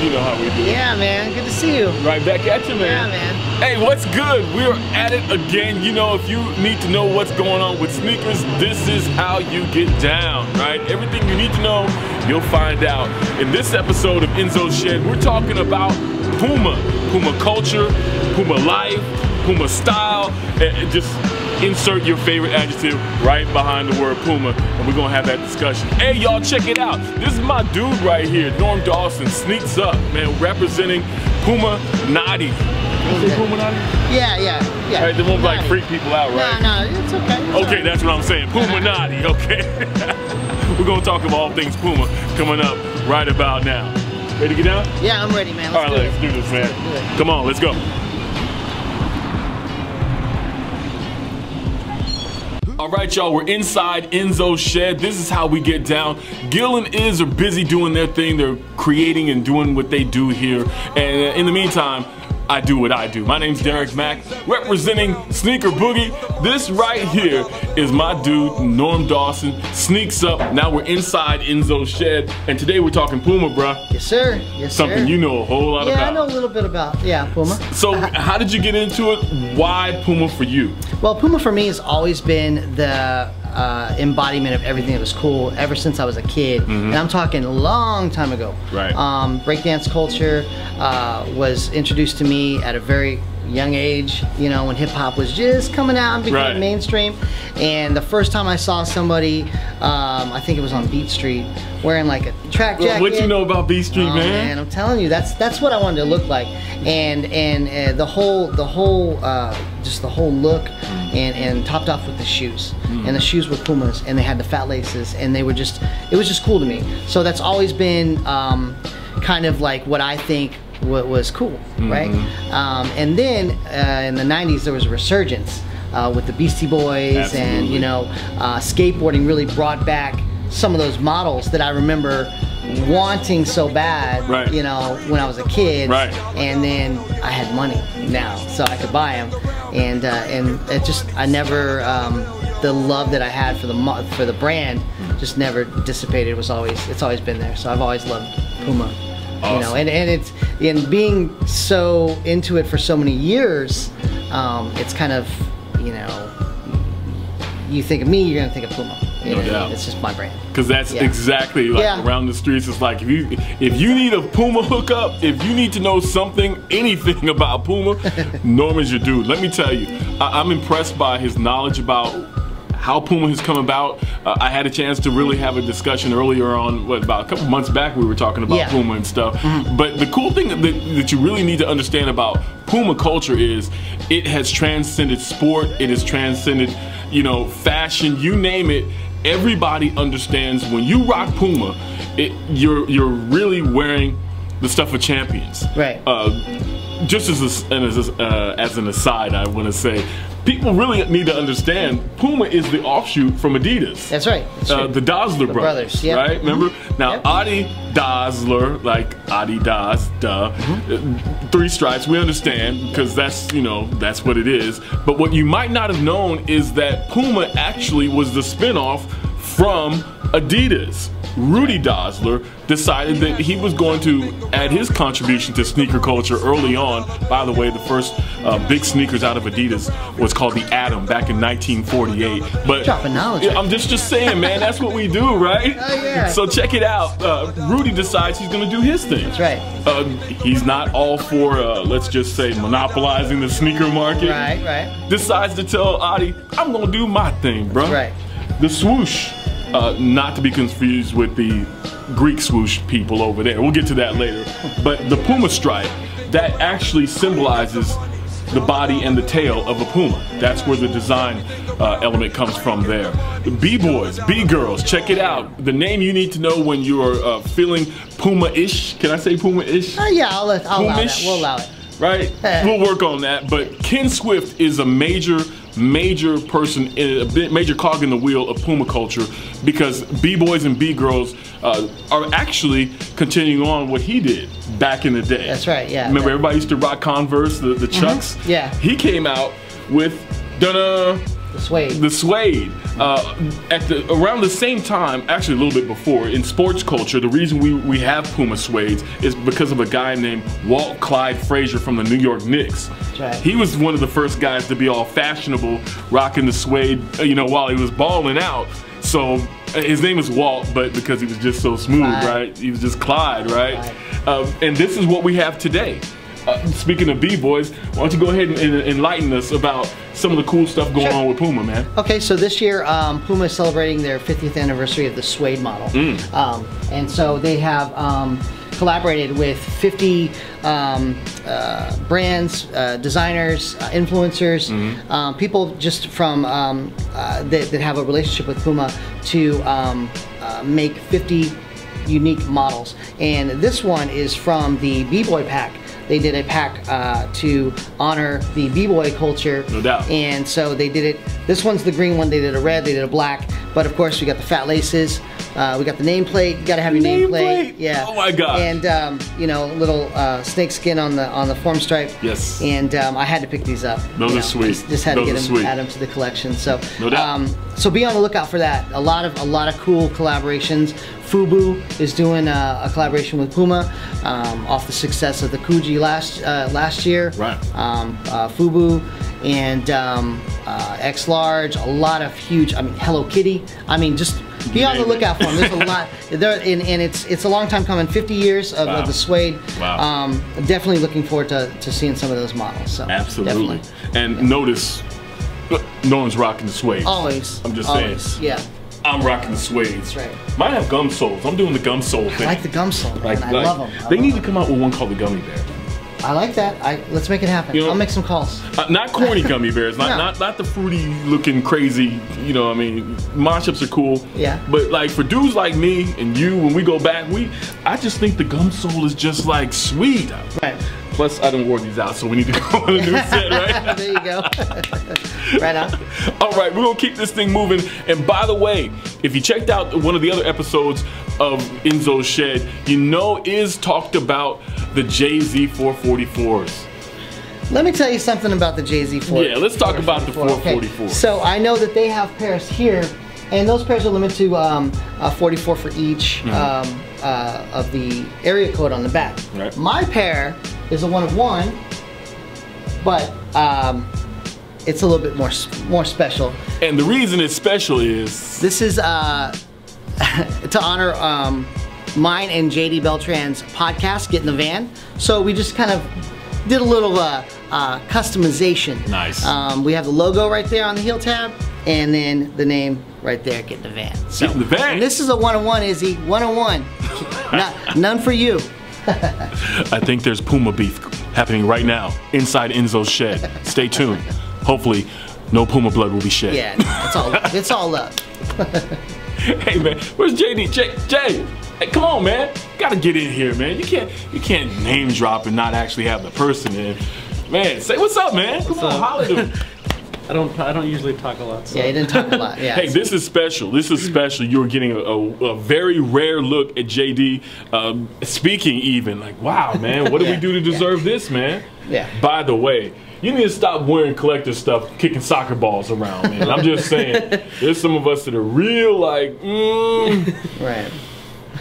You know how we do. Yeah, man. Good to see you. Right back at you, man. Yeah, man. Hey, what's good? We're at it again. You know, if you need to know what's going on with sneakers, this is how you get down, right? Everything you need to know, you'll find out. In this episode of Inzo's Shed, we're talking about Puma. Puma culture, Puma life, Puma style, and just insert your favorite adjective right behind the word Puma, and we're gonna have that discussion. Hey, y'all, check it out. This is my dude right here, Norm Dawson, Sneaks Up, man, representing Puma Naughty. You say Puma Naughty? Yeah. Right, they won't like freak people out, right? No, it's okay. Okay, that's what I'm saying. Puma Naughty, okay? We're gonna talk about all things Puma coming up right about now. Ready to get down? Yeah, I'm ready, man. All right, let's do this, man. Come on, let's go. All right, y'all, we're inside Inzo's Shed. This is how we get down. Gil and Iz are busy doing their thing. They're creating and doing what they do here. And in the meantime, I do what I do. My name's Derriqmaq, representing Sneakerboogie. This right here is my dude, Norm Dawson, Sneaks Up. Now we're inside Inzo's Shed, and today we're talking Puma, bruh. Yes, sir. Yes, sir. Something you know a whole lot about. Yeah, I know a little bit about, Puma. So how did you get into it? Why Puma for you? Well, Puma for me has always been the embodiment of everything that was cool ever since I was a kid. And I'm talking a long time ago. Right. Breakdance culture was introduced to me at a very young age, you know, when hip hop was just coming out and becoming mainstream. And the first time I saw somebody, I think it was on Beat Street, wearing like a track jacket. What you know about Beat Street, man? I'm telling you, that's what I wanted to look like. And the whole look, and topped off with the shoes. And the shoes were Pumas, and they had the fat laces, and it was just cool to me. So that's always been kind of like what I think was cool, right? And then in the 90s there was a resurgence with the Beastie Boys. Absolutely. And you know, skateboarding really brought back some of those models that I remember wanting so bad, right, you know, when I was a kid. Right. And then I had money now, so I could buy them, and it just, I never, the love that I had for the brand just never dissipated. It's always been there. So I've always loved Puma. Awesome. You know, and it's, in being so into it for so many years, it's kind of, you know, you think of me, you're gonna think of Puma. No doubt. It's just my brand. Because that's exactly like around the streets. It's like if you need a Puma hookup, if you need to know anything about Puma, Norman's your dude. Let me tell you, I'm impressed by his knowledge about how Puma has come about. I had a chance to really have a discussion earlier on, about a couple months back, we were talking about Puma and stuff. But the cool thing that you really need to understand about Puma culture is it has transcended sport, it has transcended, you know, fashion, you name it. Everybody understands when you rock Puma, you're really wearing the stuff of champions. Right. Just as an aside, I want to say, people really need to understand Puma is the offshoot from Adidas. That's right. The Dassler brothers, right? Remember? Now, Adi Dassler, like Adidas, duh. 3 stripes, we understand, because that's, you know, that's what it is. But what you might not have known is that Puma actually was the spinoff from Adidas. Rudy Dassler decided that he was going to add his contribution to sneaker culture early on. By the way, the first big sneakers out of Adidas was called the Atom back in 1948. But dropping knowledge. I'm just saying, man, that's what we do, right? Oh, yeah. So check it out. Rudy decides he's going to do his thing. That's right. He's not all for, let's just say, monopolizing the sneaker market. Right. Decides to tell Adi, I'm going to do my thing, bro. Right. The swoosh. Not to be confused with the Greek swoosh people over there. We'll get to that later. But the Puma stripe, that actually symbolizes the body and the tail of a Puma. That's where the design element comes from there. B-boys, B-girls, check it out. The name you need to know when you're feeling Puma-ish. Can I say Puma-ish? Yeah, I'll allow that. We'll allow it. Right? We'll work on that. But Ken Swift is a major person, a major cog in the wheel of Puma culture, because B-boys and B-girls are actually continuing on what he did back in the day. That's right, yeah. Remember, everybody used to rock Converse, the Chucks? Yeah. He came out with the suede. Around the same time, actually a little bit before, in sports culture, the reason we have Puma suedes is because of a guy named Walt Clyde Frazier from the New York Knicks. That's right. He was one of the first guys to be all fashionable, rocking the suede, you know, while he was balling out. So his name is Walt, but because he was just so smooth, right? He was just Clyde, right? And this is what we have today. Speaking of B-boys, why don't you go ahead and enlighten us about some of the cool stuff going on with Puma, man? Okay, so this year Puma is celebrating their 50th anniversary of the suede model. And so they have collaborated with 50 brands, designers, influencers, people just from that have a relationship with Puma to make 50 unique models. And this one is from the B-boy pack. They did a pack to honor the B-boy culture. No doubt. And so they did it. This one's the green one. They did a red. They did a black. But of course, we got the fat laces. We got the nameplate. You got to have your nameplate. Yeah. Oh my God. And you know, little snake skin on the form stripe. Yes. And I had to pick these up. Those are sweet. Just had to get them, add them to the collection. So no doubt. So be on the lookout for that. A lot of cool collaborations. Fubu is doing a collaboration with Puma off the success of the Kuji last year. Right. Fubu and X Large, a lot of huge. I mean, Hello Kitty. I mean, just be on the lookout for them. There's a lot. And it's a long time coming. 50 years of the suede. Wow. Definitely looking forward to seeing some of those models. So absolutely. And notice, no one's rocking the suede. Always. I'm just saying. Yeah. I'm rocking the suede. That's right. Mine have gum soles. I'm doing the gum sole thing. I like the gum sole, man. I love them. They need to come out with one called the gummy bear. I like that. Let's make it happen. You know, I'll make some calls. Not corny gummy bears. Not the fruity looking crazy. You know, I mean, Monships are cool. Yeah. But like for dudes like me and you, when we go back, I just think the gum sole is just like sweet. Right. Plus, I done wore these out, so we need to go on a new set, right? There you go. Right on. All right, we're gonna keep this thing moving. And by the way, if you checked out one of the other episodes of Inzo's Shed, you know Iz talked about the JZ 444s. Let me tell you something about the JZ 444. Yeah, let's talk about the 444. Okay. So I know that they have pairs here, and those pairs are limited to 44 for each of the area code on the back. Right. My pair is a 1 of 1, but it's a little bit more special. And the reason it's special is this is to honor mine and JD Beltran's podcast, Get in the Van. So we just kind of did a little customization. Nice. We have the logo right there on the heel tab, and then the name right there, Get in the Van. So, Get in the Van. And this is a 1 of 1, Izzy. 1 of 1. None for you. I think there's Puma beef happening right now inside Inzo's shed. Stay tuned. Hopefully, no Puma blood will be shed. Yeah, it's all love. Hey man, where's JD? Jay, hey, come on man, you gotta get in here, man. You can't name drop and not actually have the person in. Man, say what's up, man. Come on, holler to him. I don't usually talk a lot. So. Yeah, you didn't talk a lot. Yeah. Hey, this is special. This is special. You're getting a very rare look at JD speaking even. Like, wow, man, what did we do to deserve this, man? Yeah. By the way, you need to stop wearing collector stuff, kicking soccer balls around, man. I'm just saying, there's some of us that are real like, Right.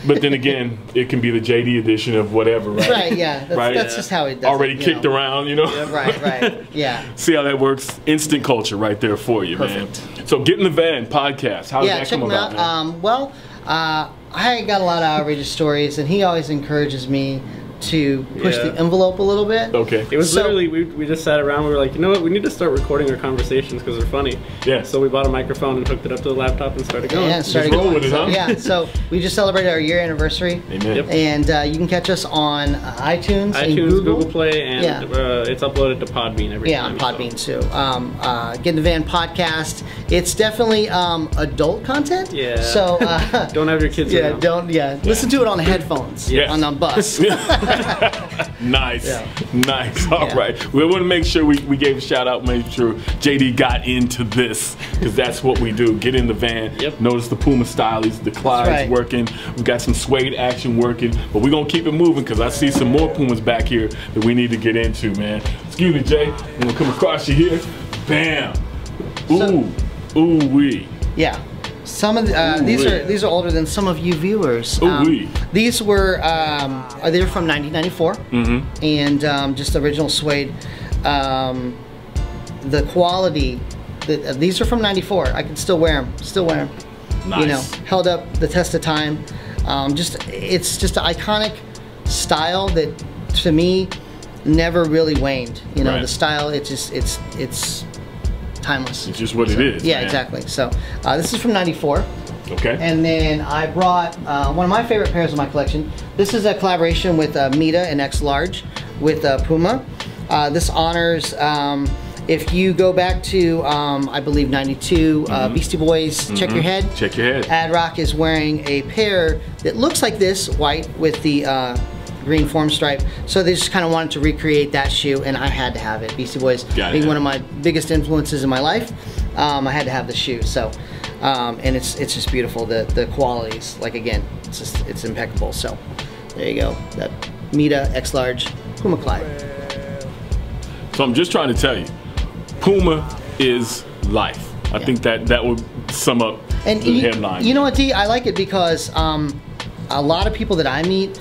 But then again, it can be the JD edition of whatever, right? Right, yeah. That's just how it does. Already kicked around, you know? Yeah, right, yeah. See how that works? Instant culture right there for you, Perfect. man. So Get in the Van podcast. How did that come about? Check them out. I got a lot of outrageous stories, and he always encourages me to push the envelope a little bit. Okay. It was literally, we just sat around, we were like, you know what, we need to start recording our conversations because they're funny. Yeah. So we bought a microphone and hooked it up to the laptop and started going. Yeah, started going. With it, huh? Yeah, so we just celebrated our year anniversary. Amen. Yep. And you can catch us on iTunes, and Google Play, and it's uploaded to Podbean every time. Yeah, on Podbean too. Get in the Van podcast. It's definitely adult content. Yeah. So don't have your kids around. Listen to it on the headphones. Yes. On the bus. Nice. Nice. All right. We want to make sure we gave a shout out, make sure JD got into this, because that's what we do. Get in the van. Yep. Notice the Puma stylies, the Clyde's working. We got some suede action working, but we're going to keep it moving because I see some more Pumas back here that we need to get into, man. Excuse me, Jay. I'm going to come across you here. Bam. Ooh. Ooh wee. Yeah. Some of the, these are older than some of you viewers. These were they're from 1994, and just original suede. The quality, these are from '94. I can still wear them. Still wear them. Nice. You know, held up the test of time. It's just an iconic style that, to me, never really waned. You know, the style. It's timeless. It's just what it is. Yeah, man. exactly. So this is from '94. Okay. And then I brought one of my favorite pairs of my collection. This is a collaboration with Mita and X Large with Puma. This honors, if you go back to, I believe, '92, Beastie Boys, Check Your Head. Check Your Head. Ad-Rock is wearing a pair that looks like this, white with the green form stripe. So they just kind of wanted to recreate that shoe, and I had to have it. Beastie Boys being one of my biggest influences in my life, I had to have the shoe. So, and it's just beautiful. The qualities, like, again, it's impeccable. So there you go. That Mita X Large Puma Clyde. So I'm just trying to tell you, Puma is life. I think that would sum up the headline. You know what, D? I like it because a lot of people that I meet,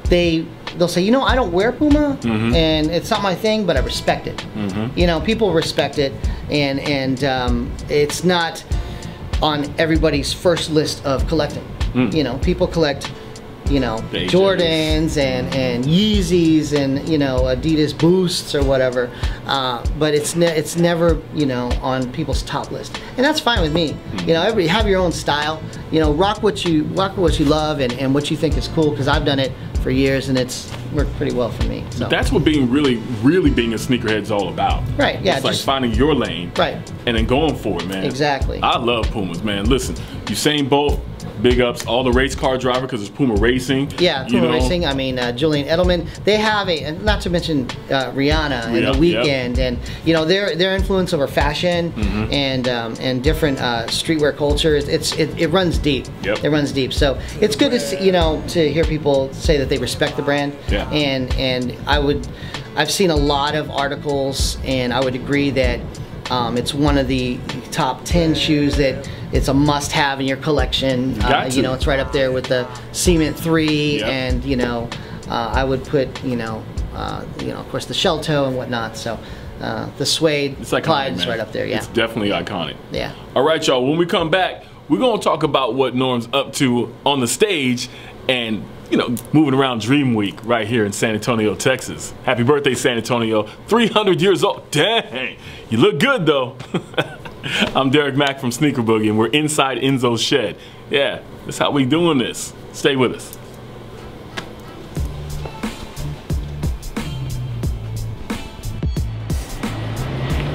they'll say, you know, I don't wear Puma, and it's not my thing, but I respect it. You know, people respect it, and it's not on everybody's first list of collecting. You know, people collect, you know, Jordans and Yeezys and, you know, Adidas Boosts or whatever, but it's never, you know, on people's top list, and that's fine with me. You know, everybody have your own style. You know, rock what you love and what you think is cool, because I've done it for years and it's worked pretty well for me. So that's what being really being a sneakerhead is all about. Right. Yeah. It's like finding your lane. Right. And then going for it, man. Exactly. I love Pumas, man. Listen, Usain Bolt, big ups, all the race car driver, because it's Puma Racing. Yeah, Puma Racing. I mean, Julian Edelman. They have and not to mention Rihanna and The Weeknd, and you know their influence over fashion and different streetwear culture. It runs deep. It runs deep. So it's good to see, you know, to hear people say that they respect the brand. Yeah. And I've seen a lot of articles, and I would agree that it's one of the top 10 shoes that it's a must-have in your collection. You know, it's right up there with the Cement 3, and you know, I would put, you know, of course the shell toe and whatnot. So the suede Clyde is right up there. Yeah, it's definitely iconic. Yeah. All right, y'all. When we come back, we're gonna talk about what Norm's up to on the stage, and you know, moving around Dream Week right here in San Antonio, Texas. Happy birthday, San Antonio. 300 years old. Dang, you look good though. I'm Derriqmaq from Sneakerboogie, and we're inside Inzo's shed. Yeah, that's how we doing this. Stay with us.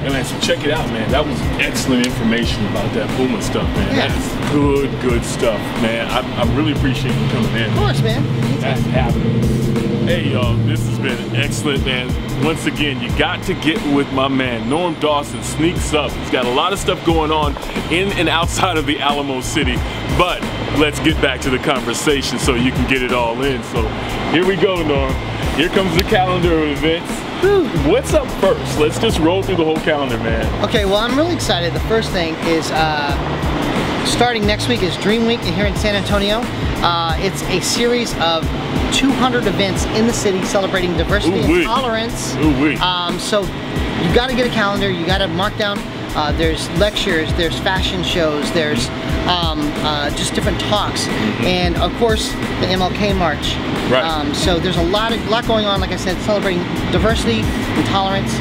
Hey man, so check it out, man. That was excellent information about that Puma stuff, man. Yeah. That is good stuff, man. I really appreciate you coming in. Of course, man. That's happening. Hey, y'all, this has been excellent, man. Once again, you got to get with my man, Norm Dawson, Sneaks Up. He's got a lot of stuff going on in and outside of the Alamo City, but let's get back to the conversation so you can get it all in. So here we go, Norm. Here comes the calendar of events. Whew. What's up first? Let's just roll through the whole calendar, man. Okay, well, I'm really excited. The first thing is starting next week is Dream Week here in San Antonio. It's a series of 200 events in the city celebrating diversity and tolerance. So you got to get a calendar. You got to mark down. There's lectures, there's fashion shows, there's just different talks, and of course the MLK March. Right. So there's a lot going on. Like I said, celebrating diversity and tolerance,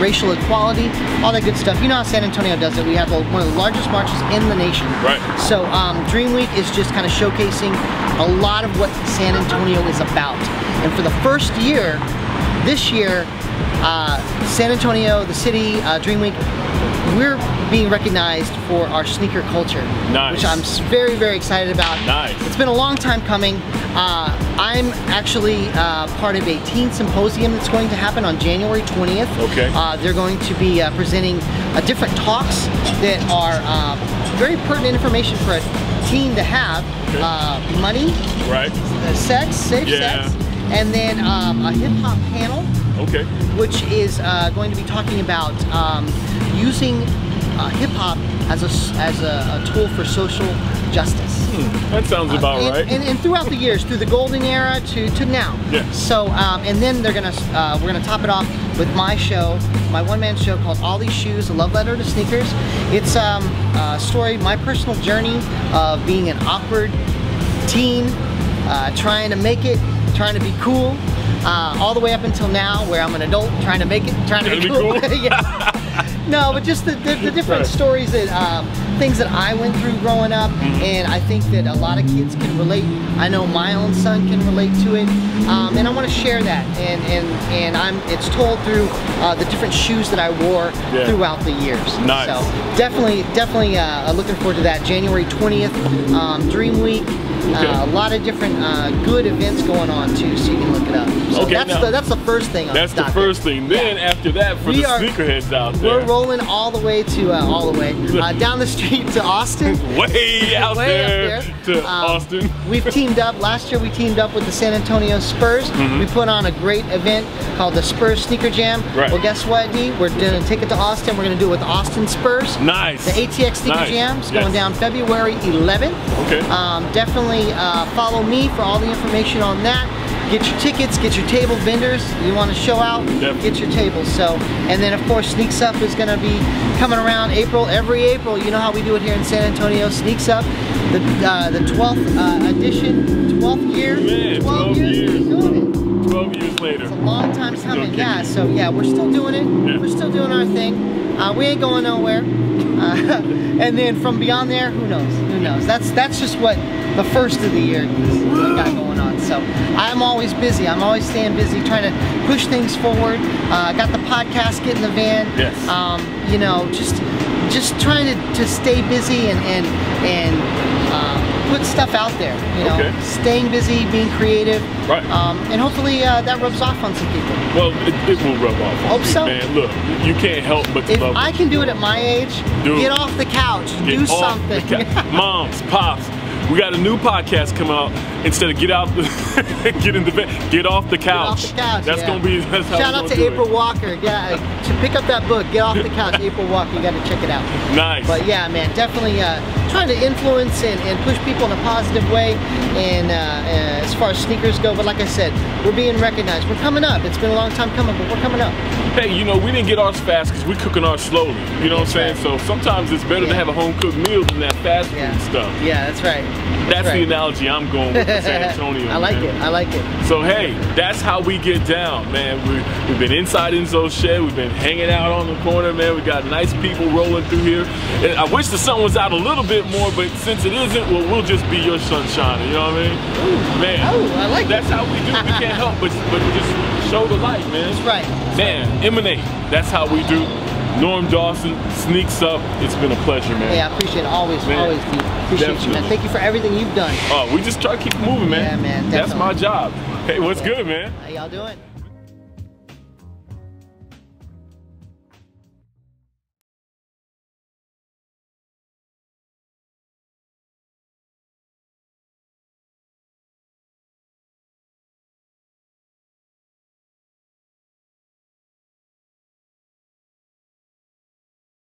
racial equality, all that good stuff. You know how San Antonio does it. We have one of the largest marches in the nation. Right. So Dream Week is just kind of showcasing a lot of what San Antonio is about. And for the first year, this year, San Antonio, the city, Dream Week, we're being recognized for our sneaker culture, which I'm very, very excited about. It's been a long time coming. I'm actually part of a teen symposium that's going to happen on January 20th. Okay. They're going to be presenting different talks that are very pertinent information for a teen to have. Money, sex, safe sex, and then a hip-hop panel. Which is going to be talking about using hip-hop as a tool for social justice. That sounds about right. And throughout the years, through the golden era to now. Yes. So and then we're gonna top it off with my show, my one-man show called All These Shoes: A Love Letter to Sneakers. It's a story, my personal journey of being an awkward teen, trying to make it, trying to be cool, all the way up until now, where I'm an adult trying to make it, trying to be cool. Yeah. No, but just the different stories that things that I went through growing up, and I think that a lot of kids can relate. I know my own son can relate to it, and I want to share that. And it's told through the different shoes that I wore throughout the years. Nice. So definitely looking forward to that. January 20th, Dream Week. A lot of different good events going on too, so you can look it up. So that's the first thing. That's the first thing. Then after that, for the sneakerheads out there, we're rolling all the way to down the street to Austin. way out there to Austin. We've teamed up. Last year we teamed up with the San Antonio Spurs. We put on a great event called the Spurs Sneaker Jam. Right. Well, guess what, D? We're going to take it to Austin. We're going to do it with Austin Spurs. Nice. The ATX Sneaker Jam is going down February 11th. Okay. Definitely follow me for all the information on that. Get your tickets, get your table vendors. You want to show out, get your tables. So, and then of course Sneaks Up is going to be coming around every April. You know how we do it here in San Antonio. Sneaks Up, the 12th edition, 12th year. Man, 12 years doing it. 12 years later. It's a long time coming. Yeah, so yeah, we're still doing it. Yeah. We're still doing our thing. We ain't going nowhere. And then from beyond there, who knows? Who knows? That's just what the first of the year I got going on. So I'm always busy. I'm always staying busy, trying to push things forward. Got the podcast, get in the van. Yes. You know, just trying to stay busy and put stuff out there. You know, staying busy, being creative. Right. And hopefully that rubs off on some people. Well, it will rub off on Hope so. Man, look, you can't help but to love If I can do it at my age, get off the couch, do something. Moms, pops, we got a new podcast coming out. Instead of get in the bed, get off the couch. Get off the couch. That's gonna be. That's how Shout out to April Walker. Yeah, to pick up that book. Get off the couch, April Walker. You got to check it out. Nice. But yeah, man, definitely trying to influence and push people in a positive way. And as far as sneakers go, but like I said, we're being recognized. We're coming up. It's been a long time coming, but we're coming up. Hey, you know, we didn't get ours fast because we're cooking ours slowly. You know what I'm saying? So sometimes it's better to have a home cooked meal than that fast food stuff. Yeah, that's right. That's the analogy I'm going with for San Antonio. I like it. I like it. So hey, that's how we get down, man. We've been inside Inzo's shed. We've been hanging out on the corner, man. We got nice people rolling through here. And I wish the sun was out a little bit more, but since it isn't, well, we'll just be your sunshine. You know what I mean? Ooh, man. Oh, I like that's how we do. We can't help but just show the light, man. That's right. Man, emanate. That's how we do. Norm Dawson, Sneaks Up. It's been a pleasure, man. Yeah, I appreciate it. Always, man. Always, Steve. Appreciate you, man. Thank you for everything you've done. Oh, we just try to keep moving, man. Yeah, man. Definitely. That's my job. Hey, what's good, man? How y'all doing?